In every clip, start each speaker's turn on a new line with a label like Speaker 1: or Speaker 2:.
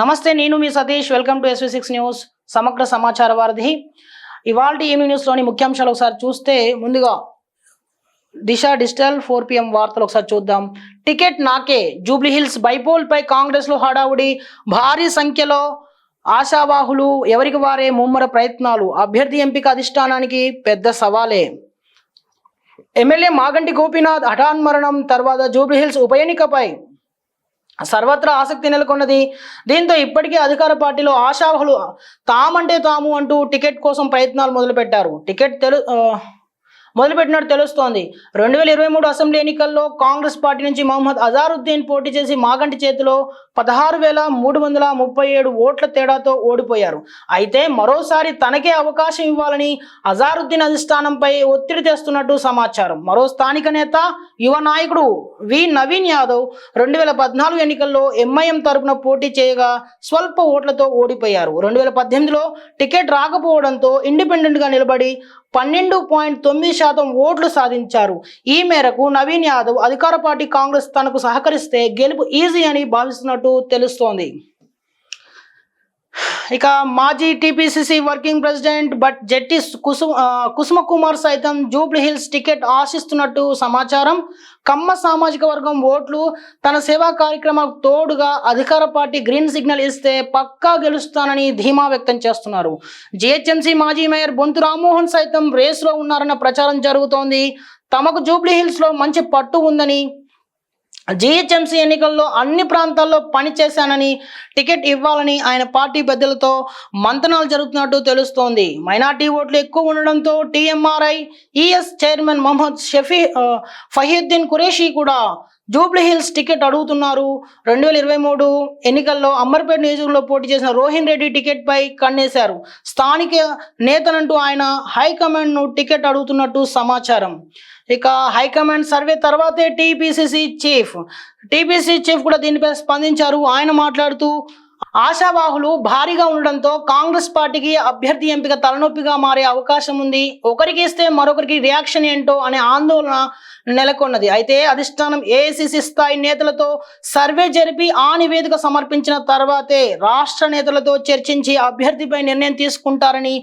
Speaker 1: నమస్తే, నేను మీ Satish. Welcome to SV6 news సమగ్ర సమాచార వారధి. ఇవాళ ఈవినింగ్ న్యూస్లోని ముఖ్యాంశాలు ఒకసారి చూస్తే, ముందుగా దిశ డిజిటల్ 4 PM వార్తలు ఒకసారి చూద్దాం. టికెట్ నాకే, జూబ్లీ హిల్స్ బైపోల్ పై కాంగ్రెస్ లో హడావుడి, భారీ సంఖ్యలో ఆశావాహులు, ఎవరికి వారే ముమ్మర ప్రయత్నాలు, అభ్యర్థి ఎంపిక అధిష్టానానికి పెద్ద సవాలే. ఎమ్మెల్యే మాగంటి గోపీనాథ్ హఠాన్మరణం తర్వాత జూబ్లీ హిల్స్ ఉప ఎన్నికపై సర్వత్రా ఆసక్తి నెలకొన్నది. దీంతో ఇప్పటికే అధికార పార్టీలో ఆశావాహులు తామంటే తాము అంటూ టికెట్ కోసం ప్రయత్నాలు మొదలుపెట్టారు. మొదలుపెట్టినట్టు తెలుస్తోంది. 2023 అసెంబ్లీ ఎన్నికల్లో కాంగ్రెస్ పార్టీ నుంచి మహమ్మద్ అజారుద్దీన్ పోటీ చేసి మాగంటి చేతిలో 16,337 ఓట్ల తేడాతో ఓడిపోయారు. అయితే మరోసారి తనకే అవకాశం ఇవ్వాలని అజారుద్దీన్ అధిష్టానంపై ఒత్తిడి తెస్తున్నట్టు సమాచారం. మరో స్థానిక నేత, యువ నాయకుడు వి నవీన్ యాదవ్ 2014 ఎన్నికల్లో ఎంఐఎం తరపున పోటీ చేయగా స్వల్ప ఓట్లతో ఓడిపోయారు. 2018లో టికెట్ రాకపోవడంతో ఇండిపెండెంట్ గా నిలబడి 12.9% ఓట్లు సాధించారు. ఈ మేరకు నవీన్ యాదవ్ అధికార పార్టీ కాంగ్రెస్ తనకు సహకరిస్తే గెలుపు ఈజీ అని భావిస్తున్నట్టు తెలుస్తోంది. ఇక మాజీ టీపీసీసీ వర్కింగ్ ప్రెసిడెంట్ జట్టి కుసుమ కుమార్ సైతం జూబ్లీ హిల్స్ టికెట్ ఆశిస్తున్నట్టు సమాచారం. కమ్మ సామాజిక వర్గం ఓట్లు తన సేవా కార్యక్రమాలకు తోడుగా అధికార పార్టీ గ్రీన్ సిగ్నల్ ఇస్తే పక్కా గెలుస్తానని ధీమా వ్యక్తం చేస్తున్నారు. జిహెచ్ఎంసీ మాజీ మేయర్ బొంతు రామ్మోహన్ సైతం రేసులో ఉన్నారన్న ప్రచారం జరుగుతోంది. తమకు జూబ్లీ హిల్స్ లో మంచి పట్టు ఉందని, జిహెచ్ఎంసీ ఎన్నికల్లో అన్ని ప్రాంతాల్లో పనిచేశానని, టికెట్ ఇవ్వాలని ఆయన పార్టీ పెద్దలతో మంతనాలు జరుగుతున్నట్టు తెలుస్తోంది. మైనార్టీ ఓట్లు ఎక్కువ ఉండడంతో టీఎంఆర్ఐ ఈఎస్ చైర్మన్ మహమ్మద్ ఫహీద్దీన్ ఖురేషీ కూడా జూబ్లీ హిల్స్ టికెట్ అడుగుతున్నారు. 2023 ఎన్నికల్లో అమర్పేట నియోజకవర్గంలో పోటీ చేసిన రోహిన్ రెడ్డి టికెట్ పై కన్నేశారు. స్థానిక నేతనంటూ ఆయన హైకమాండ్ ను టికెట్ అడుగుతున్నట్టు సమాచారం. ఇక హైకమాండ్ సర్వే తర్వాతే టీపీసీసీ చీఫ్ కూడా దీనిపై స్పందించారు. ఆయన మాట్లాడుతూ, ఆశావాహులు భారీగా ఉండడంతో కాంగ్రెస్ పార్టీకి అభ్యర్థి ఎంపిక తలనొప్పిగా మారే అవకాశం ఉంది. ఒకరికి ఇస్తే మరొకరికి రియాక్షన్ ఏంటో అనే ఆందోళన నెలకొన్నది. అయితే అధిష్టానం ఏఐసీసీ స్థాయి నేతలతో సర్వే జరిపి ఆ నివేదిక సమర్పించిన తర్వాతే రాష్ట్ర నేతలతో చర్చించి అభ్యర్థిపై నిర్ణయం తీసుకుంటారని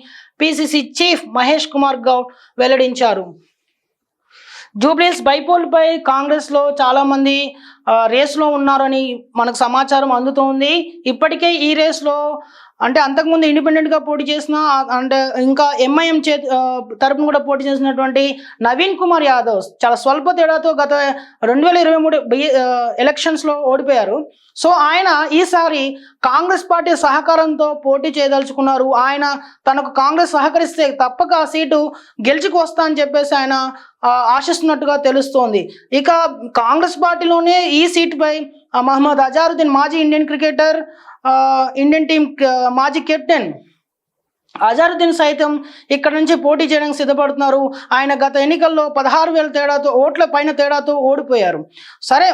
Speaker 1: పిసిసి చీఫ్ మహేష్ కుమార్ గౌడ్ వెల్లడించారు. జూబ్లీహిల్స్ బైపోల్ పై కాంగ్రెస్ లో చాలా మంది రేస్లో ఉన్నారని మనకు సమాచారం అందుతోంది. ఇప్పటికే ఈ రేస్లో అంటే అంతకుముందు ఇండిపెండెంట్ గా పోటీ చేసిన, అంటే ఇంకా ఎంఐఎం తరపున కూడా పోటీ చేసినటువంటి నవీన్ కుమార్ యాదవ్ చాలా స్వల్ప తేడాతో గత 2023 ఎలక్షన్స్ లో ఓడిపోయారు. సో ఆయన ఈసారి కాంగ్రెస్ పార్టీ సహకారంతో పోటీ చేయదలుచుకున్నారు. ఆయన తనకు కాంగ్రెస్ సహకరిస్తే తప్పక ఆ సీటు గెలుచుకొస్తా అని చెప్పేసి ఆయన ఆశిస్తున్నట్టుగా తెలుస్తోంది. ఇక కాంగ్రెస్ పార్టీలోనే ఈ సీటుపై మహమ్మద్ అజారుద్దీన్ మాజీ ఇండియన్ క్రికెటర్, ఇండియన్ టీం మాజీ కెప్టెన్ అజారుద్దీన్ సైతం ఇక్కడ నుంచి పోటీ చేయడానికి సిద్ధపడుతున్నారు. ఆయన గత ఎన్నికల్లో 16,000 ఓట్ల పైన తేడాతో ఓడిపోయారు. సరే,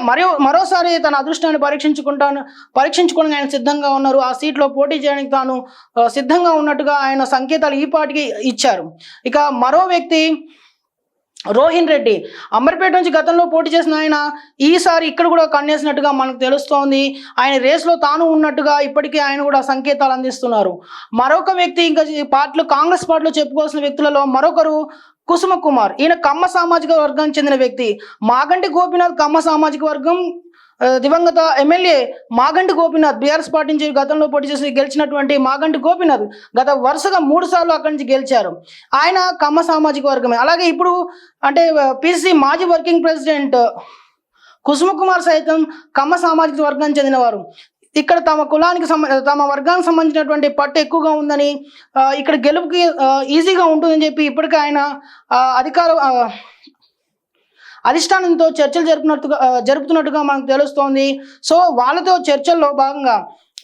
Speaker 1: మరోసారి తన అదృష్టాన్ని పరీక్షించుకోవడానికి ఆయన సిద్ధంగా ఉన్నారు. ఆ సీట్లో పోటీ చేయడానికి తాను సిద్ధంగా ఉన్నట్టుగా ఆయన సంకేతాలు ఈ పార్టీకి ఇచ్చారు. ఇక మరో వ్యక్తి రోహిన్ రెడ్డి అమర్పేట నుంచి గతంలో పోటీ చేసిన ఆయన ఈసారి ఇక్కడ కూడా కన్నేసినట్టుగా మనకు తెలుస్తోంది. ఆయన రేస్లో తాను ఉన్నట్టుగా ఇప్పటికీ ఆయన కూడా సంకేతాలు అందిస్తున్నారు. మరొక వ్యక్తి, ఇంకా కాంగ్రెస్ పార్టీలో చెప్పుకోవాల్సిన వ్యక్తులలో మరొకరు కుసుమ కుమార్. ఈయన కమ్మ సామాజిక వర్గానికి చెందిన వ్యక్తి. మాగంటి గోపీనాథ్ కమ్మ సామాజిక వర్గం, దివంగత MLA Maganti Gopinath BRS party నుంచి గతంలో పోటీ చేసి గెలిచినటువంటి మాగంటి గోపీనాథ్ గత వరుసగా 3 సార్లు అక్కడి నుంచి గెలిచారు. ఆయన కమ్మ సామాజిక వర్గమే. అలాగే ఇప్పుడు అంటే పిసిసి మాజీ వర్కింగ్ ప్రెసిడెంట్ కుసుమ కుమార్ సైతం కమ్మ సామాజిక వర్గానికి చెందినవారు. ఇక్కడ తమ వర్గానికి సంబంధించినటువంటి పట్టు ఎక్కువగా ఉందని, ఇక్కడ గెలుపుకి ఈజీగా ఉంటుందని చెప్పి ఇప్పటికే ఆయన అధిష్టానంతో చర్చలు జరుపుతున్నట్టుగా మనకు తెలుస్తోంది. సో వాళ్ళతో చర్చల్లో భాగంగా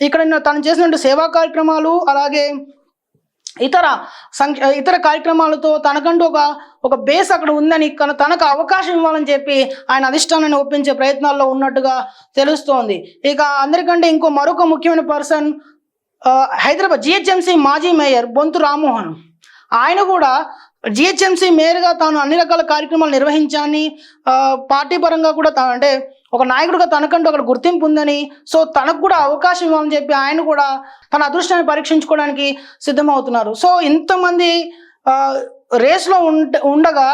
Speaker 1: ఇక్కడ తను చేసినట్టు సేవా కార్యక్రమాలు, అలాగే ఇతర కార్యక్రమాలతో తనకంటూ ఒక బేస్ అక్కడ ఉందని, తనకు అవకాశం ఇవ్వాలని చెప్పి ఆయన అధిష్టానాన్ని ఒప్పించే ప్రయత్నాల్లో ఉన్నట్టుగా తెలుస్తోంది. ఇక అందరికంటే మరొక ముఖ్యమైన పర్సన్ హైదరాబాద్ జిహెచ్ఎంసీ మాజీ మేయర్ బొంతు రామ్మోహన్. ఆయన కూడా జిహెచ్ఎంసీ మేయర్గా తాను అన్ని రకాల కార్యక్రమాలు నిర్వహించాలని, పార్టీ పరంగా కూడా అంటే ఒక నాయకుడిగా తనకంటూ ఒక గుర్తింపు ఉందని, సో తనకు కూడా అవకాశం ఇవ్వాలని చెప్పి ఆయన కూడా తన అదృష్టాన్ని పరీక్షించుకోవడానికి సిద్ధమవుతున్నారు. సో ఇంతమంది రేస్లో ఉండగా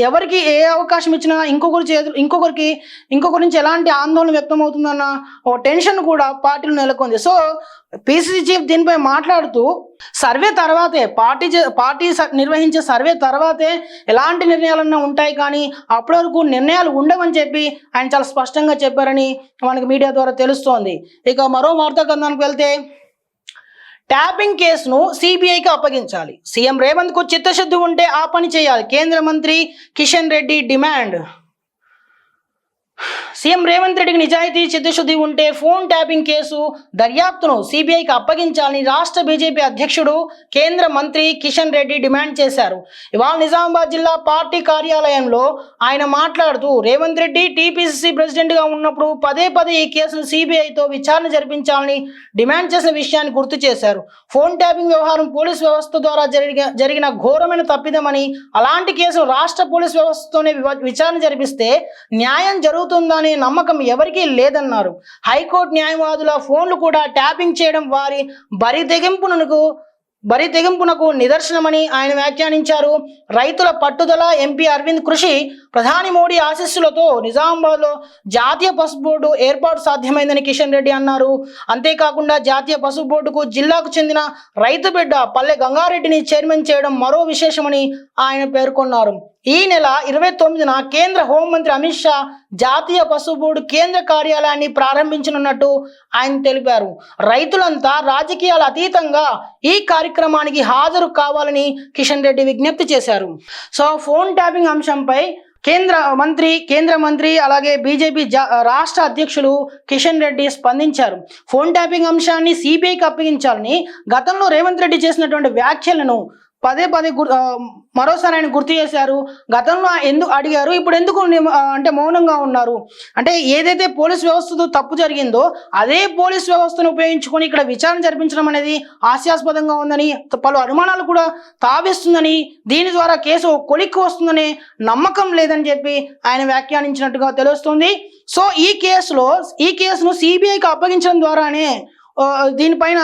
Speaker 1: ఎవరికి ఏ అవకాశం ఇచ్చినా ఇంకొకరి నుంచి ఎలాంటి ఆందోళన వ్యక్తం అవుతుందన్న ఒక టెన్షన్ కూడా పార్టీలో నెలకొంది. సో పిసిసి చీఫ్ దీనిపై మాట్లాడుతూ సర్వే తర్వాతే పార్టీ నిర్వహించే సర్వే తర్వాతే ఎలాంటి నిర్ణయాలన్నా ఉంటాయి, కానీ అప్పటి వరకు నిర్ణయాలు ఉండవని చెప్పి ఆయన చాలా స్పష్టంగా చెప్పారని మనకి మీడియా ద్వారా తెలుస్తోంది. ఇక మరో వార్తా కథనానికి వెళ్తే, ట్యాపింగ్ కేసును సిబిఐకి అప్పగించాలి, సీఎం రేవంత్ కు చిత్తశుద్ధి ఉంటే ఆ పని చేయాలి, కేంద్ర మంత్రి కిషన్ రెడ్డి డిమాండ్. సీఎం రేవంత్ రెడ్డికి నిజాయితీ చిత్తశుద్ధి ఉంటే ఫోన్ ట్యాపింగ్ కేసు దర్యాప్తును సిబిఐకి అప్పగించాలని రాష్ట్ర బీజేపీ అధ్యక్షుడు కేంద్ర మంత్రి కిషన్ రెడ్డి డిమాండ్ చేశారు. ఇవాళ నిజామాబాద్ జిల్లా పార్టీ కార్యాలయంలో ఆయన మాట్లాడుతూ, రేవంత్ రెడ్డి టీపీసీసీ ప్రెసిడెంట్గా ఉన్నప్పుడు పదే ఈ కేసును సిబిఐతో విచారణ జరిపించాలని డిమాండ్ చేసిన విషయాన్ని గుర్తు చేశారు. ఫోన్ ట్యాపింగ్ వ్యవహారం పోలీసు వ్యవస్థ ద్వారా జరిగిన ఘోరమైన తప్పిదమని, అలాంటి కేసులు రాష్ట్ర పోలీసు వ్యవస్థతోనే విచారణ జరిపిస్తే న్యాయం జరుగుతుందని నమ్మకం ఎవరికీ లేదన్నారు. హైకోర్టు న్యాయవాదుల ఫోన్లు కూడా ట్యాపింగ్ చేయడం వారి బరి తెగింపునకు నిదర్శనమని ఆయన వ్యాఖ్యానించారు. రైతుల పట్టుదల, ఎంపీ అరవింద్ కృషి, ప్రధాని మోడీ ఆశీస్సులతో నిజామాబాద్లో జాతీయ పసుపు బోర్డు ఏర్పాటు సాధ్యమైందని కిషన్ రెడ్డి అన్నారు. అంతేకాకుండా జాతీయ పసుపు బోర్డుకు జిల్లాకు చెందిన రైతు బిడ్డ పల్లె గంగారెడ్డిని చైర్మన్ చేయడం మరో విశేషమని ఆయన పేర్కొన్నారు. ఈ నెల 29న కేంద్ర హోంమంత్రి అమిత్ షా జాతీయ పసుపు బోర్డు కేంద్ర కార్యాలయాన్ని ప్రారంభించనున్నట్టు ఆయన తెలిపారు. రైతులంతా రాజకీయాల అతీతంగా ఈ కార్యక్రమానికి హాజరు కావాలని కిషన్ రెడ్డి విజ్ఞప్తి చేశారు. సో ఫోన్ ట్యాపింగ్ అంశంపై కేంద్ర మంత్రి అలాగే బీజేపీ రాష్ట్ర అధ్యక్షులు కిషన్ రెడ్డి స్పందించారు. ఫోన్ ట్యాపింగ్ అంశాన్ని సిబిఐకి అప్పగించాలని గతంలో రేవంత్ రెడ్డి చేసినటువంటి వ్యాఖ్యలను పదే మరోసారి ఆయన గుర్తు చేశారు. గతంలో ఎందుకు అడిగారు, ఇప్పుడు ఎందుకు అంటే మౌనంగా ఉన్నారు అంటే, ఏదైతే పోలీస్ వ్యవస్థతో తప్పు జరిగిందో అదే పోలీస్ వ్యవస్థను ఉపయోగించుకొని ఇక్కడ విచారణ జరిపించడం అనేది హాస్యాస్పదంగా ఉందని, పలు అనుమానాలు కూడా తావిస్తుందని, దీని ద్వారా కేసు కొలిక్కి వస్తుందనే నమ్మకం లేదని చెప్పి ఆయన వ్యాఖ్యానించినట్టుగా తెలుస్తుంది. సో ఈ కేసును సిబిఐకి అప్పగించడం ద్వారానే దీనిపైన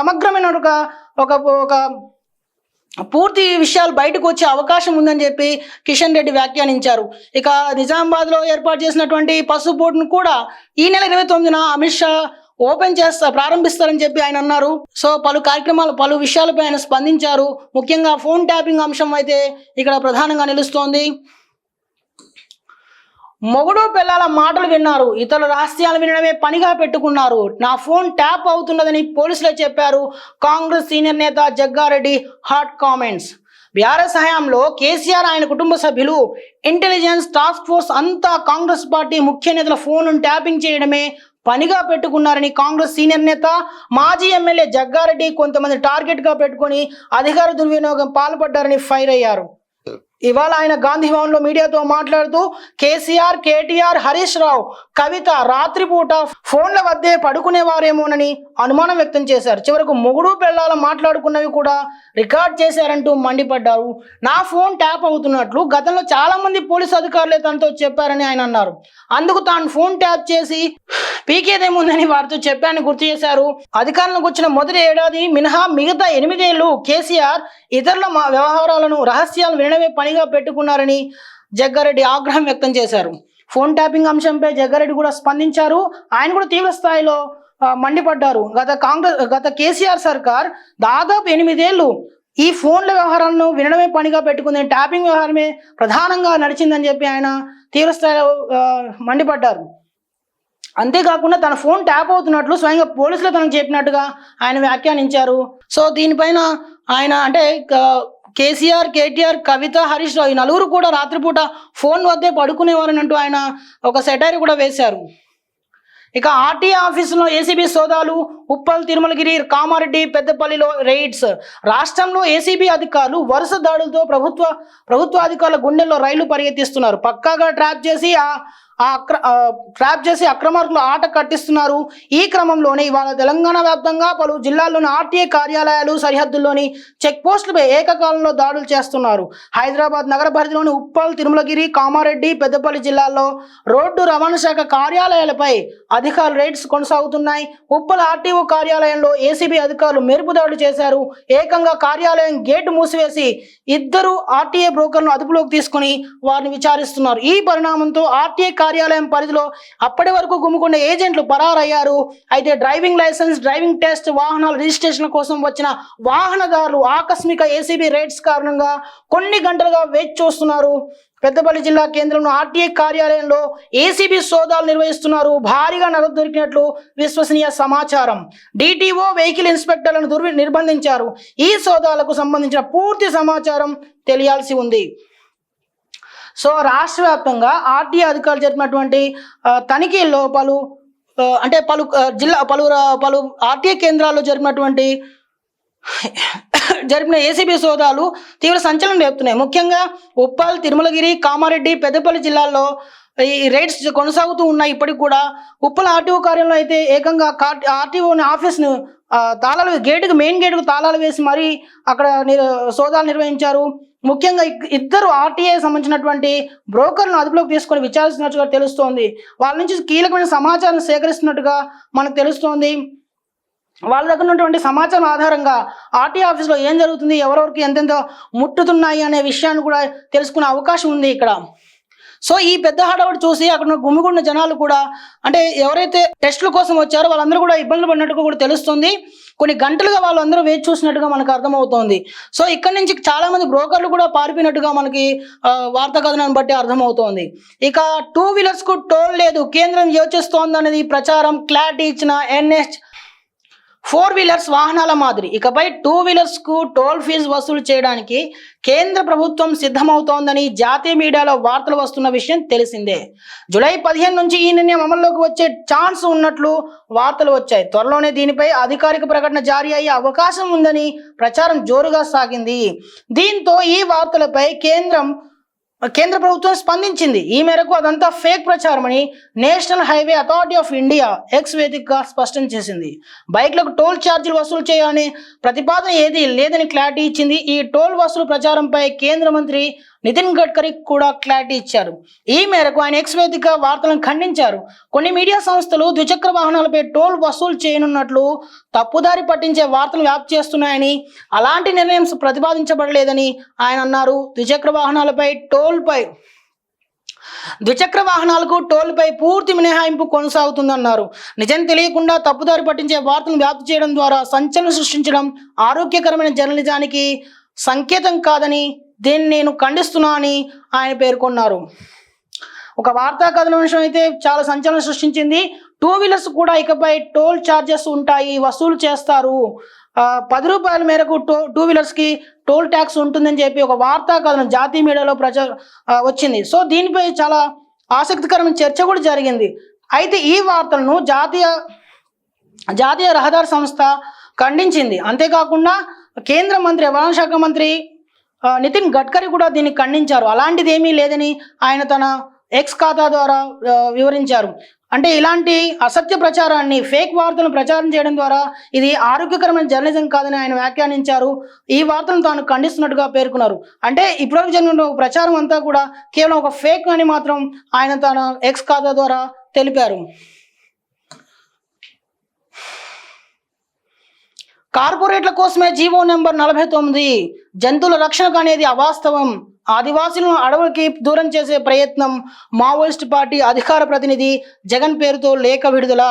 Speaker 1: సమగ్రమైన ఒక పూర్తి విషయాలు బయటకు వచ్చే అవకాశం ఉందని చెప్పి కిషన్ రెడ్డి వ్యాఖ్యానించారు. ఇక నిజామాబాద్లో ఏర్పాటు చేసినటువంటి పసుపు బోర్డును కూడా ఈ నెల 29న అమిత్ షా ప్రారంభిస్తారని చెప్పి ఆయన అన్నారు. సో పలు విషయాలపై ఆయన స్పందించారు. ముఖ్యంగా ఫోన్ ట్యాపింగ్ అంశం అయితే ఇక్కడ ప్రధానంగా నిలుస్తోంది. మొగుడు పిల్లల మాటలు విన్నారు, ఇతరుల రహస్యాలు వినడమే పనిగా పెట్టుకున్నారు, నా ఫోన్ ట్యాప్ అవుతున్నదని పోలీసులే చెప్పారు. కాంగ్రెస్ సీనియర్ నేత జగ్గారెడ్డి హాట్ కామెంట్స్. బీఆర్ఎస్ హయాంలో కేసీఆర్, ఆయన కుటుంబ సభ్యులు, ఇంటెలిజెన్స్ టాస్క్ ఫోర్స్ అంతా కాంగ్రెస్ పార్టీ ముఖ్య నేతల ఫోన్ ట్యాపింగ్ చేయడమే పనిగా పెట్టుకున్నారని కాంగ్రెస్ సీనియర్ నేత, మాజీ ఎమ్మెల్యే జగ్గారెడ్డి కొంతమంది టార్గెట్ గా పెట్టుకుని అధికార దుర్వినియోగం పాల్పడ్డారని ఫైర్ అయ్యారు. ఇవాళ ఆయన గాంధీ భవన్లో మీడియాతో మాట్లాడుతూ, కేసీఆర్, కేటీఆర్, హరీష్ రావు, కవిత రాత్రిపూట ఫోన్ల వద్దే పడుకునేవారేమోనని అనుమానం వ్యక్తం చేశారు. చివరకు మొగుడు పెళ్ళాల మాట్లాడుకున్నవి కూడా రికార్డ్ చేశారంటూ మండిపడ్డారు. నా ఫోన్ ట్యాప్ అవుతున్నట్లు గతంలో చాలా మంది పోలీసు అధికారులే తనతో చెప్పారని ఆయన అన్నారు. అందుకు తాను ఫోన్ ట్యాప్ చేసి పీకేదేముందని వారితో చెప్పానని గుర్తు చేశారు. అధికారంలోకి వచ్చిన మొదటి ఏడాది మినహా మిగతా 8 ఏళ్లు కేసీఆర్ ఇతరుల వ్యవహారాలను, రహస్యాలు వినడమే పనిగా పెట్టుకున్నారని జగ్గారెడ్డి ఆగ్రహం వ్యక్తం చేశారు. ఫోన్ ట్యాపింగ్ అంశంపై జగ్గారెడ్డి కూడా స్పందించారు. ఆయన కూడా తీవ్ర స్థాయిలో మండిపడ్డారు. గత కేసీఆర్ సర్కార్ దాదాపు 8 ఏళ్లు ఈ ఫోన్ల వ్యవహారాలను వినడమే పనిగా పెట్టుకుంది, ట్యాపింగ్ వ్యవహారమే ప్రధానంగా నడిచిందని చెప్పి ఆయన తీవ్ర స్థాయిలో మండిపడ్డారు. అంతేకాకుండా తన ఫోన్ ట్యాప్ అవుతున్నట్లు స్వయంగా పోలీసులు తనకు చెప్పినట్టుగా ఆయన వ్యాఖ్యానించారు. సో దీనిపైన ఆయన అంటే కేసీఆర్, కేటీఆర్, కవిత, హరీష్ రావు ఈ నలుగురు కూడా రాత్రిపూట ఫోన్ వద్దే పడుకునేవారని అంటూ ఆయన ఒక సెటైర్ కూడా వేశారు. ఇక ఆర్టీఏ ఆఫీసులో ఏసీబీ సోదాలు, ఉప్పల్, తిరుమలగిరి, కామారెడ్డి, పెద్దపల్లిలో రైడ్స్. రాష్ట్రంలో ఏసీబీ అధికారులు వరుస దాడులతో ప్రభుత్వ అధికారుల గుండెల్లో రైళ్లు పరిగెత్తిస్తున్నారు. పక్కాగా ట్రాప్ చేసి ట్రాప్ చేసి అక్రమార్కులు ఆట కట్టిస్తున్నారు. ఈ క్రమంలోనే ఇవాళ తెలంగాణ వ్యాప్తంగా పలు జిల్లాల్లోని ఆర్టీఏ కార్యాలయాలు, సరిహద్దుల్లోని చెక్ పోస్టులపై ఏకకాలంలో దాడులు చేస్తున్నారు. హైదరాబాద్ నగర పరిధిలోని ఉప్పల్, తిరుమలగిరి, కామారెడ్డి, పెద్దపల్లి జిల్లాల్లో రోడ్డు రవాణా శాఖ కార్యాలయాలపై అధికారులు రైడ్స్ కొనసాగుతున్నాయి. ఉప్పల్ ఆర్టీఓ కార్యాలయంలో ఏసీబీ అధికారులు మెరుపు దాడులు చేశారు. ఏకంగా కార్యాలయం గేటు మూసివేసి 2 ఆర్టీఏ బ్రోకర్లను అదుపులోకి తీసుకుని వారిని విచారిస్తున్నారు. ఈ పరిణామంతో ఆర్టీఏ కార్యాలయం పరిధిలో అప్పటి వరకు గుమ్ముకున్న ఏజెంట్లు పరారయ్యారు. అయితే డ్రైవింగ్ లైసెన్స్, డ్రైవింగ్ టెస్ట్, వాహనాల రిజిస్ట్రేషన్ కోసం వచ్చిన వాహనదారులు ఆకస్మిక ఏసీబీ రైడ్స్ కారణంగా కొన్ని గంటలుగా వేచి చూస్తున్నారు. పెద్దపల్లి జిల్లా కేంద్రంలో ఆర్టీఏ కార్యాలయంలో ఏసీబీ సోదాలు నిర్వహిస్తున్నారు. భారీగా నగదు దొరికినట్లు విశ్వసనీయ సమాచారం. డిటిఓ, వెహికల్ ఇన్స్పెక్టర్లను నిర్బంధించారు. ఈ సోదాలకు సంబంధించిన పూర్తి సమాచారం తెలియాల్సి ఉంది. సో రాష్ట్ర వ్యాప్తంగా ఆర్టీఏ అధికారులు జరిపినటువంటి తనిఖీల్లో పలు ఆర్టీఏ కేంద్రాల్లో జరిపిన ఏసీబీ సోదాలు తీవ్ర సంచలనం రేపుతున్నాయి. ముఖ్యంగా ఉప్పల్, తిరుమలగిరి, కామారెడ్డి, పెద్దపల్లి జిల్లాల్లో ఈ రైడ్స్ కొనసాగుతూ ఉన్నాయి. ఇప్పటికి కూడా ఉప్పల్ ఆర్టీఓ కార్యాలయంలో అయితే ఏకంగా ఆర్టీఓ ఆఫీస్ను మెయిన్ గేటుకు తాళాలు వేసి మరీ అక్కడ సోదాలు నిర్వహించారు. ముఖ్యంగా 2 ఆర్టీఏ సంబంధించినటువంటి బ్రోకర్లను అదుపులోకి తీసుకొని విచారిస్తున్నట్టుగా తెలుస్తోంది. వాళ్ళ నుంచి కీలకమైన సమాచారం సేకరిస్తున్నట్టుగా మనకు తెలుస్తోంది. వాళ్ళ దగ్గర ఉన్నటువంటి సమాచారం ఆధారంగా ఆర్టీఏ ఆఫీస్లో ఏం జరుగుతుంది, ఎవరెవరికి ఎంతెంత ముట్టుతున్నాయి అనే విషయాన్ని కూడా తెలుసుకునే అవకాశం ఉంది ఇక్కడ. సో ఈ పెద్ద హడావుడి చూసి అక్కడ గుమిగూడిన జనాలు కూడా, అంటే ఎవరైతే టెస్టుల కోసం వచ్చారో వాళ్ళందరూ కూడా ఇబ్బందులు పడినట్టుగా కూడా తెలుస్తుంది. కొన్ని గంటలుగా వాళ్ళందరూ వేచి చూసినట్టుగా మనకు అర్థమవుతోంది. సో ఇక్కడ నుంచి చాలా మంది బ్రోకర్లు కూడా పారిపోయినట్టుగా మనకి వార్తా కథనాన్ని బట్టి అర్థమవుతోంది. ఇక 2 వీలర్స్కు టోల్ లేదు, కేంద్రం యోచిస్తోంది అనేది ప్రచారం క్లారిటీ ఇచ్చిన ఎన్హెచ్. 4 వీలర్స్ వాహనాల మాదిరి ఇకపై 2 వీలర్స్కు టోల్ ఫీజు వసూలు చేయడానికి కేంద్ర ప్రభుత్వం సిద్ధమవుతోందని జాతీయ మీడియాలో వార్తలు వస్తున్న విషయం తెలిసిందే. జూలై 15 నుంచి ఈ నిర్ణయం అమల్లోకి వచ్చే ఛాన్స్ ఉన్నట్లు వార్తలు వచ్చాయి. త్వరలోనే దీనిపై అధికారిక ప్రకటన జారీ అయ్యే అవకాశం ఉందని ప్రచారం జోరుగా సాగింది. దీంతో ఈ వార్తలపై కేంద్ర ప్రభుత్వం స్పందించింది. ఈ మేరకు అదంతా ఫేక్ ప్రచారమని national highway authority of India X వేదికగా స్పష్టం చేసింది. బైక్లకు టోల్ ఛార్జీలు వసూలు చేయాలనే ప్రతిపాదన ఏదీ లేదని క్లారిటీ ఇచ్చింది. ఈ టోల్ వసూలు ప్రచారంపై కేంద్ర మంత్రి నితిన్ గడ్కరీ కూడా క్లారిటీ ఇచ్చారు. ఈ మేరకు ఆయన ఎక్స్ వేదిక వార్తలను ఖండించారు. కొన్ని మీడియా సంస్థలు ద్విచక్ర వాహనాలపై టోల్ వసూలు చేయనున్నట్లు తప్పుదారి పట్టించే వార్తలు వ్యాప్తి చేస్తున్నాయని, అలాంటి నిర్ణయం ప్రతిపాదించబడలేదని ఆయన అన్నారు. ద్విచక్ర వాహనాలకు టోల్పై పూర్తి మినహాయింపు కొనసాగుతుందన్నారు. నిజం తెలియకుండా తప్పుదారి పట్టించే వార్తలను వ్యాప్తి చేయడం ద్వారా సంచలనం సృష్టించడం ఆరోగ్యకరమైన జర్నలిజానికి సంకేతం కాదని, దీన్ని నేను ఖండిస్తున్నా అని ఆయన పేర్కొన్నారు. ఒక వార్తా కథనం విషయం అయితే చాలా సంచలనం సృష్టించింది. 2 వీలర్స్ కూడా ఇకపై టోల్ ఛార్జెస్ ఉంటాయి, వసూలు చేస్తారు. 10 రూపాయల మేరకు 2 వీలర్స్కి టోల్ ట్యాక్స్ ఉంటుందని చెప్పి ఒక వార్తా కథనం జాతీయ మీడియాలో వచ్చింది. సో దీనిపై చాలా ఆసక్తికరమైన చర్చ కూడా జరిగింది. అయితే ఈ వార్తలను జాతీయ రహదారి సంస్థ ఖండించింది. అంతేకాకుండా కేంద్ర మంత్రి, రవాణా శాఖ మంత్రి నితిన్ గడ్కరీ కూడా దీన్ని ఖండించారు. అలాంటిది ఏమీ లేదని ఆయన తన ఎక్స్ ఖాతా ద్వారా వివరించారు. అంటే ఇలాంటి అసత్య ప్రచారాన్ని, ఫేక్ వార్తలను ప్రచారం చేయడం ద్వారా ఇది ఆరోగ్యకరమైన జర్నలిజం కాదని ఆయన వ్యాఖ్యానించారు. ఈ వార్తలను తాను ఖండిస్తున్నట్టుగా పేర్కొన్నారు. అంటే ఇప్పటివరకు జరిగిన ప్రచారం అంతా కూడా కేవలం ఒక ఫేక్ అని మాత్రం ఆయన తన ఎక్స్ ఖాతా ద్వారా తెలిపారు. కార్పొరేట్ల కోసమే జీవో నెంబర్ 49 జంతువుల రక్షణకు అనేది అవాస్తవం. ఆదివాసులను అడవులకి దూరం చేసే ప్రయత్నం. మావోయిస్ట్ పార్టీ అధికార ప్రతినిధి జగన్ పేరుతో లేఖ విడుదల.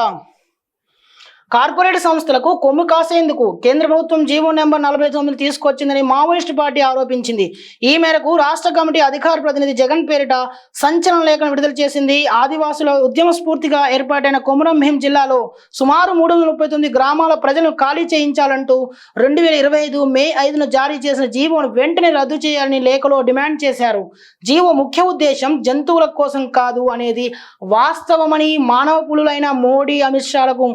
Speaker 1: కార్పొరేట్ సంస్థలకు కొమ్ము కాసేందుకు కేంద్ర ప్రభుత్వం జీవో నెంబర్ 49 తీసుకొచ్చిందని మావోయిస్ట్ పార్టీ ఆరోపించింది. ఈ మేరకు రాష్ట్ర కమిటీ అధికార ప్రతినిధి జగన్ పేరిట సంచలన లేఖను విడుదల చేసింది. ఆదివాసుల ఉద్యమ స్ఫూర్తిగా ఏర్పాటైన కొమరం భీం జిల్లాలో సుమారు 339 గ్రామాల ప్రజలను ఖాళీ చేయించాలంటూ 2025 మే 5న జారీ చేసిన జీవోను వెంటనే రద్దు చేయాలని లేఖలో డిమాండ్ చేశారు. జీవో ముఖ్య ఉద్దేశం జంతువుల కోసం కాదు అనేది వాస్తవమని, మానవ పులులైన మోడీ, అమిత్ షాలకు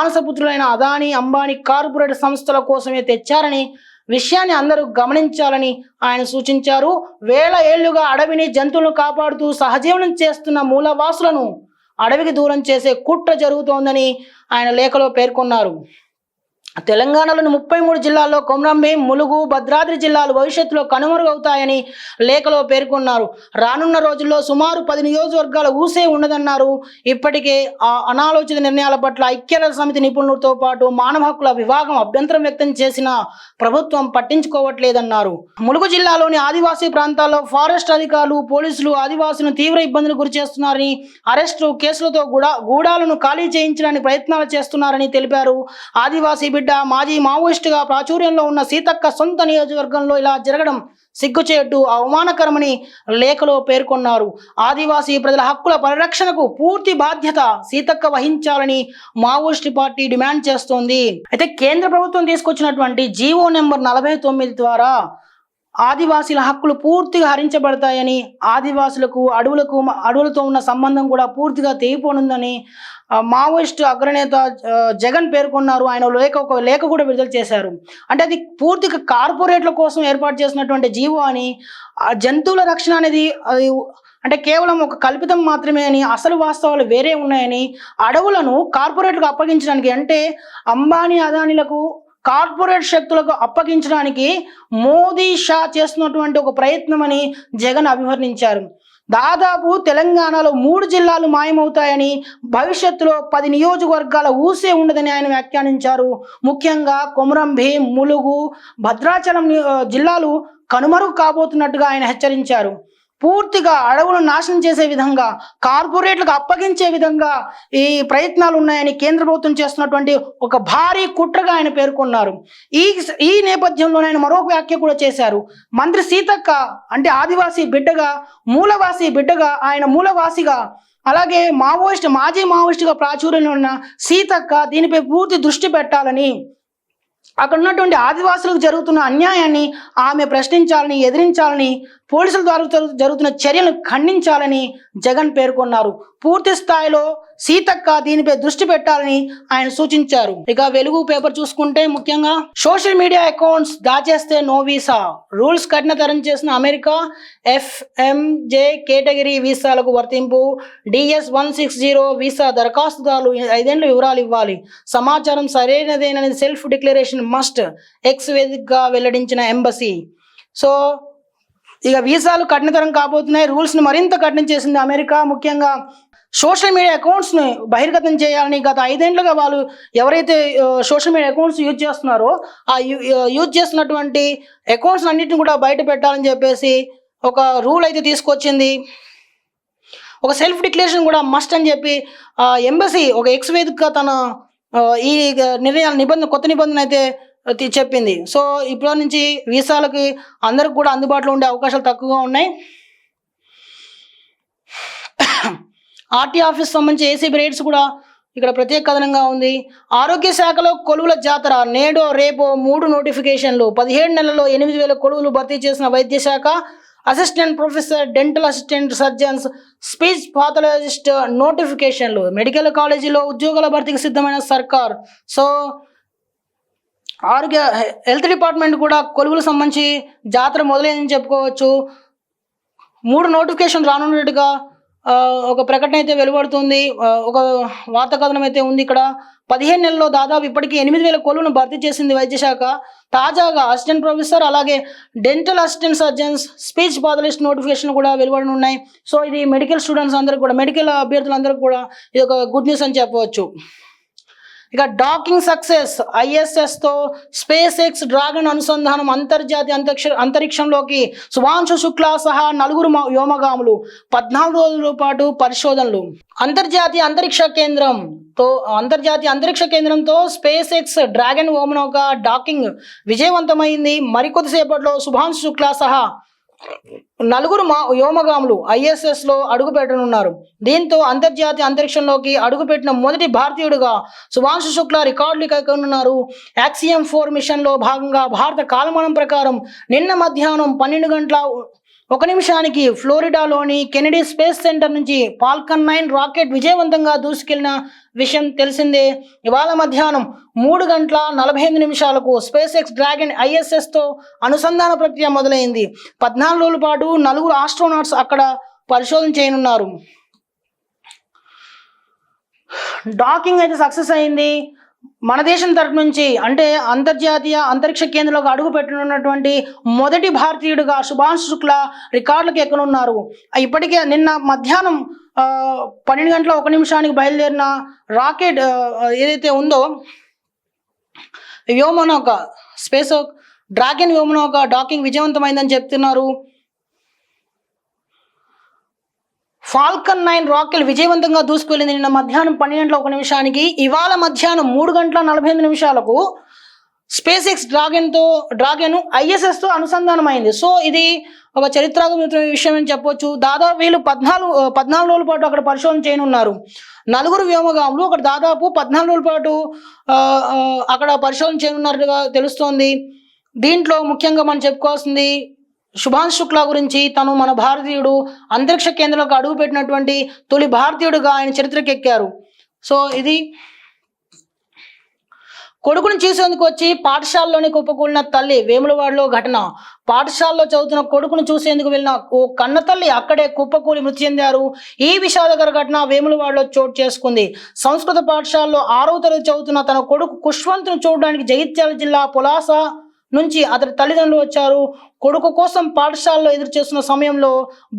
Speaker 1: మానసపుత్రులైన అదానీ, అంబానీ కార్పొరేట్ సంస్థల కోసమే తెచ్చారని విషయాన్ని అందరూ గమనించాలని ఆయన సూచించారు. వేల ఏళ్లుగా అడవిని జంతువులను కాపాడుతూ సహజీవనం చేస్తున్న మూలవాసులను అడవికి దూరం చేసే కుట్ర జరుగుతోందని ఆయన లేఖలో పేర్కొన్నారు. తెలంగాణలోని 33 జిల్లాల్లో కొమరంభీం, ములుగు, భద్రాద్రి జిల్లాలు భవిష్యత్తులో కనుమరుగవుతాయని లేఖలో పేర్కొన్నారు. రానున్న రోజుల్లో సుమారు 10 నియోజకవర్గాల ఊసే ఉండదన్నారు. ఇప్పటికే ఆ అనాలోచిత నిర్ణయాల పట్ల ఐక్యరాజ్య సమితి నిపుణులతో పాటు మానవ హక్కుల విభాగం అభ్యంతరం వ్యక్తం చేసిన ప్రభుత్వం పట్టించుకోవట్లేదన్నారు. ములుగు జిల్లాలోని ఆదివాసీ ప్రాంతాల్లో ఫారెస్ట్ అధికారులు, పోలీసులు ఆదివాసులను తీవ్ర ఇబ్బందులు గురి చేస్తున్నారని, అరెస్టు కేసులతో గూడాలను ఖాళీ చేయించడానికి ప్రయత్నాలు చేస్తున్నారని తెలిపారు. ఆదివాసీ మాజీ మావోయిస్టుగా ప్రాచుర్యంలో ఉన్న సీతక్క సొంత నియోజకవర్గంలో ఇలా జరగడం సిగ్గుచేటు, అవమానకరమని లేఖలో పేర్కొన్నారు. ఆదివాసీ ప్రజల హక్కుల పరిరక్షణకు పూర్తి బాధ్యత సీతక్క వహించాలని మావోయిస్టు పార్టీ డిమాండ్ చేస్తోంది. అయితే కేంద్ర ప్రభుత్వం తీసుకొచ్చినటువంటి జీవో నెంబర్ 49 ద్వారా ఆదివాసీల హక్కులు పూర్తిగా హరించబడతాయని, ఆదివాసులకు అడవులతో ఉన్న సంబంధం కూడా పూర్తిగా తెగిపోనుందని మావోయిస్టు అగ్రనేత జగన్ పేర్కొన్నారు. ఆయన ఒక లేఖ కూడా విడుదల చేశారు. అంటే అది పూర్తిగా కార్పొరేట్ల కోసం ఏర్పాటు చేసినటువంటి జీవో అని, జంతువుల రక్షణ అనేది అది అంటే కేవలం ఒక కల్పితం మాత్రమే అని, అసలు వాస్తవాలు వేరే ఉన్నాయని, అడవులను కార్పొరేట్లకు అప్పగించడానికి అంటే అంబానీ అదానీలకు కార్పొరేట్ శక్తులకు అప్పగించడానికి మోదీ షా చేస్తున్నటువంటి ఒక ప్రయత్నం అని జగన్ అభివర్ణించారు. దాదాపు తెలంగాణలో 3 జిల్లాలు మాయమవుతాయని, భవిష్యత్తులో 10 నియోజకవర్గాల ఊసే ఉండదని ఆయన వ్యాఖ్యానించారు. ముఖ్యంగా కొమరంభీం, ములుగు, భద్రాచలం జిల్లాలు కనుమరుగు కాబోతున్నట్టుగా ఆయన హెచ్చరించారు. పూర్తిగా అడవులను నాశనం చేసే విధంగా, కార్పొరేట్లకు అప్పగించే విధంగా ఈ ప్రయత్నాలు ఉన్నాయని కేంద్ర ప్రభుత్వం చేస్తున్నటువంటి ఒక భారీ కుట్రగా ఆయన పేర్కొన్నారు. ఈ నేపథ్యంలో ఆయన మరొక వ్యాఖ్య కూడా చేశారు. మంత్రి సీతక్క అంటే ఆదివాసీ బిడ్డగా, మూలవాసీ బిడ్డగా, ఆయన మూలవాసిగా, అలాగే మాజీ మావోయిస్టుగా ప్రాచుర్యంలో ఉన్న సీతక్క దీనిపై పూర్తి దృష్టి పెట్టాలని, అక్కడ ఉన్నటువంటి ఆదివాసులకు జరుగుతున్న అన్యాయాన్ని ఆమె ప్రశ్నించాలని, ఎదిరించాలని, పోలీసుల ద్వారా జరుగుతున్న చర్యలను ఖండించాలని జగన్ పేర్కొన్నారు. పూర్తి స్థాయిలో సీతక్క దీనిపై దృష్టి పెట్టాలని ఆయన సూచించారు. ఇక వెలుగు పేపర్ చూసుకుంటే ముఖ్యంగా సోషల్ మీడియా అకౌంట్స్ దాచేస్తే నో వీసా, రూల్స్ కఠినతరం చేసిన అమెరికా. FMJ కేటగిరీ వీసాలకు వర్తింపు. DS-160 వీసా దరఖాస్తుదారులు 5 ఏళ్ల వివరాలు ఇవ్వాలి. సమాచారం సరైనదేనని సెల్ఫ్ డిక్లరేషన్ మస్ట్, ఎక్స్ వేదికగా వెల్లడించిన ఎంబసీ. సో ఇక వీసాలు కఠినతరం కాబోతున్నాయి. రూల్స్ని మరింత కఠినం చేసింది అమెరికా. ముఖ్యంగా సోషల్ మీడియా అకౌంట్స్ని బహిర్గతం చేయాలని, గత 5 ఏళ్లుగా వాళ్ళు ఎవరైతే సోషల్ మీడియా అకౌంట్స్ యూజ్ చేస్తున్నారో ఆ యూజ్ చేస్తున్నటువంటి అకౌంట్స్ అన్నింటిని కూడా బయట పెట్టాలని చెప్పేసి ఒక రూల్ అయితే తీసుకొచ్చింది. ఒక సెల్ఫ్ డిక్లరేషన్ కూడా మస్ట్ అని చెప్పి ఎంబసీ ఒక ఎక్స్ వేదికగా తన ఈ కొత్త నిబంధన అయితే చెప్పింది. సో ఇప్పటి నుంచి వీసాలకి అందరికి కూడా అందుబాటులో ఉండే అవకాశాలు తక్కువగా ఉన్నాయి. ఆర్టీ ఆఫీస్ సంబంధించి ఏసీబీ రేట్స్ కూడా ఇక్కడ ప్రత్యేక కథనంగా ఉంది. ఆరోగ్య శాఖలో కొలువుల జాతర, నేడో రేపో 3 నోటిఫికేషన్లు. 17 నెలల్లో 8,000 కొలువులు భర్తీ చేసిన వైద్య శాఖ. Assistant professor, dental assistant surgeons, speech pathologist నోటిఫికేషన్లు. మెడికల్ కాలేజీలో ఉద్యోగాల భర్తీకి సిద్ధమైన సర్కార్. సో హెల్త్ డిపార్ట్మెంట్ కూడా కొలువులకు సంబంధించి జాతర మొదలైందని చెప్పుకోవచ్చు. 3 నోటిఫికేషన్ రానున్నట్టుగా ఒక ప్రకటన అయితే వెలువడుతుంది. ఒక వార్తా కథనం అయితే ఉంది ఇక్కడ. 15 నెలల్లో దాదాపు ఇప్పటికీ 8,000 కొలువులను భర్తీ చేసింది వైద్య శాఖ. తాజాగా అసిస్టెంట్ ప్రొఫెసర్, అలాగే dental assistant surgeons, speech pathologist notification కూడా వెలువడనున్నాయి. సో ఇది మెడికల్ స్టూడెంట్స్ అందరికీ కూడా, మెడికల్ అభ్యర్థులందరికీ కూడా ఇది ఒక గుడ్ న్యూస్ అని చెప్పవచ్చు. ఇక డాకింగ్ సక్సెస్. ISSతో స్పేస్ ఎక్స్ డ్రాగన్ అనుసంధానం. అంతర్జాతీయ అంతరిక్షంలోకి శుభాంశు శుక్లా సహా 4 వ్యోమగాములు. 14 రోజుల పాటు పరిశోధనలు. అంతర్జాతీయ అంతరిక్ష కేంద్రంతో స్పేస్ ఎక్స్ డ్రాగన్ వ్యోమనౌక డాకింగ్ విజయవంతమైంది. మరికొద్దిసేపట్లో శుభాంశు శుక్లా సహా 4 వ్యోమగాములు ISSలో అడుగుపెట్టనున్నారు. దీంతో అంతర్జాతీయ అంతరిక్షంలోకి అడుగుపెట్టిన మొదటి భారతీయుడిగా శుభాంశు శుక్లా రికార్డులు కనుగొన్నారు. యాక్సియం 4 మిషన్లో భాగంగా భారత కాలమానం ప్రకారం నిన్న మధ్యాహ్నం 12 గంటల ఒక నిమిషానికి ఫ్లోరిడాలోని కెనడీ స్పేస్ సెంటర్ నుంచి ఫాల్కన్ 9 రాకెట్ విజయవంతంగా దూసుకెళ్లిన విషయం తెలిసిందే. ఇవాళ మధ్యాహ్నం 3:45 స్పేస్ ఎక్స్ డ్రాగన్ ISSతో అనుసంధాన ప్రక్రియ మొదలైంది. 14 రోజుల పాటు 4 ఆస్ట్రోనాట్స్ అక్కడ పరిశోధన చేయనున్నారు. డాకింగ్ అయితే సక్సెస్ అయింది. మన దేశం తరపు నుంచి అంటే అంతర్జాతీయ అంతరిక్ష కేంద్రంలోకి అడుగు పెట్టనున్నటువంటి మొదటి భారతీయుడిగా శుభాంశు శుక్లా రికార్డులకు ఎక్కనున్నారు. ఇప్పటికే నిన్న మధ్యాహ్నం 12:01 బయలుదేరిన రాకెట్ ఏదైతే ఉందో వ్యోమనౌక స్పేస్ డ్రాగన్ వ్యోమనౌక డాకింగ్ విజయవంతమైందని చెప్తున్నారు. ఫాల్కన్ 9 రాకెట్ విజయవంతంగా దూసుకువెళ్ళింది నిన్న మధ్యాహ్నం 12:01. ఇవాళ మధ్యాహ్నం 3:45 స్పేస్ ఎక్స్ డ్రాగన్ ISSతో అనుసంధానమైంది. సో ఇది ఒక చరిత్రాత్మకమైన విషయం అని చెప్పొచ్చు. దాదాపు వీళ్ళు 14 రోజుల పాటు అక్కడ పరిశోధన చేయనున్నారు. 4 వ్యోమగాములు అక్కడ దాదాపు 14 రోజుల పాటు అక్కడ పరిశోధన చేయనున్నట్టుగా తెలుస్తోంది. దీంట్లో ముఖ్యంగా మనం చెప్పుకోవాల్సింది శుభాంశు శుక్లా గురించి. తను మన భారతీయుడు, అంతరిక్ష కేంద్రంలోకి అడుగు పెట్టినటువంటి తొలి భారతీయుడుగా ఆయన చరిత్రకెక్కారు. సో ఇది కొడుకుని చూసేందుకు వచ్చి పాఠశాలలోని కుప్పకూలిన తల్లి వేములవాడలో ఘటన. పాఠశాలలో చదువుతున్న కొడుకును చూసేందుకు వెళ్ళిన ఓ కన్న తల్లి అక్కడే కుప్పకూలి మృతి చెందారు. ఈ విషాదకర ఘటన వేములవాడలో చోటు చేసుకుంది. సంస్కృత పాఠశాలలో 6వ తరగతి చదువుతున్న తన కొడుకు కుష్వంతును చూడడానికి జగిత్యాల జిల్లా పొలాస నుంచి అతడి తల్లిదండ్రులు వచ్చారు. కొడుకు కోసం పాఠశాలలో ఎదురు చేస్తున్న సమయంలో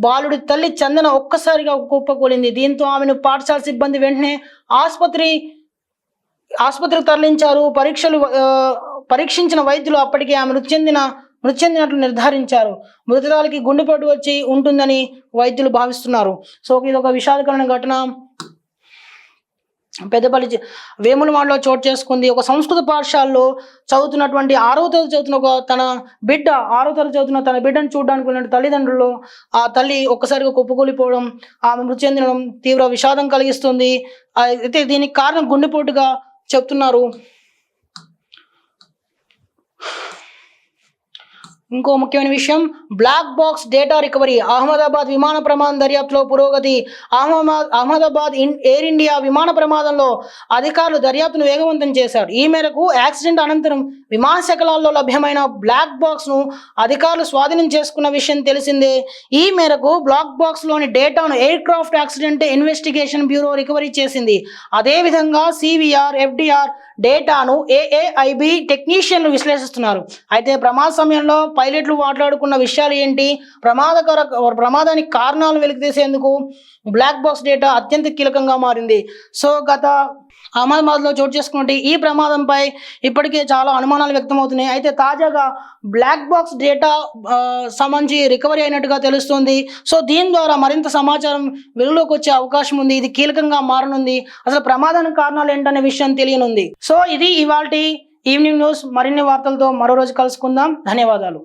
Speaker 1: బాలుడి తల్లి చందన ఒక్కసారిగా కుప్పకూలింది. దీంతో ఆమెను పాఠశాల సిబ్బంది వెంటనే ఆసుపత్రికి తరలించారు. పరీక్షించిన వైద్యులు అప్పటికే ఆమె మృతి చెందినట్లు నిర్ధారించారు. మృతురాలికి గుండెపోటు వచ్చి ఉంటుందని వైద్యులు భావిస్తున్నారు. సో ఇది ఒక విషాదకరమైన ఘటన పెద్దపల్లి వేములవాడలో చోటు చేసుకుంది. ఒక సంస్కృత పాఠశాలలో చదువుతున్నటువంటి 6వ తరగతి చదువుతున్న తన బిడ్డను చూడడానికి వెళ్ళిన తల్లిదండ్రులు ఆ తల్లి ఒక్కసారిగా కుప్పకూలిపోవడం, ఆమె మృతి చెందడం తీవ్ర విషాదం కలిగిస్తుంది. అయితే దీనికి కారణం గుండెపోటుగా చెప్తున్నారు. ఇంకో ముఖ్యమైన విషయం, black box data recovery. Ahmedabad విమాన ప్రమాదం దర్యాప్తులో పురోగతి. అహ్మదాబాద్ ఎయిర్ ఇండియా విమాన ప్రమాదంలో అధికారులు దర్యాప్తును వేగవంతం చేశారు. ఈ మేరకు యాక్సిడెంట్ అనంతరం విమాన శకలాల్లో లభ్యమైన బ్లాక్ బాక్స్ ను అధికారులు స్వాధీనం చేసుకున్న విషయం తెలిసిందే. ఈ మేరకు బ్లాక్ బాక్స్ లోని డేటాను air craft accident investigation bureau recovery చేసింది. అదేవిధంగా CVR, FDR డేటాను AAIB టెక్నీషియన్లు విశ్లేషిస్తున్నారు. అయితే ప్రమాద సమయంలో పైలట్లు మాట్లాడుకున్న విషయాలు ఏంటి, ప్రమాదానికి కారణాలు వెలికితీసేందుకు బ్లాక్ బాక్స్ డేటా అత్యంత కీలకంగా మారింది. సో గత అహ్మదాబాద్లో చోటు చేసుకున్నట్టు ఈ ప్రమాదంపై ఇప్పటికే చాలా అనుమానాలు వ్యక్తమవుతున్నాయి. అయితే తాజాగా బ్లాక్ బాక్స్ డేటా సంబంధించి రికవరీ అయినట్టుగా తెలుస్తుంది. సో దీని ద్వారా మరింత సమాచారం వెలుగులోకి వచ్చే అవకాశం ఉంది. ఇది కీలకంగా మారనుంది. అసలు ప్రమాదానికి కారణాలు ఏంటనే విషయం తెలియనుంది. సో ఇది ఇవాల్టి ఈవినింగ్ న్యూస్. మరిన్ని వార్తలతో మరో రోజు కలుసుకుందాం. ధన్యవాదాలు.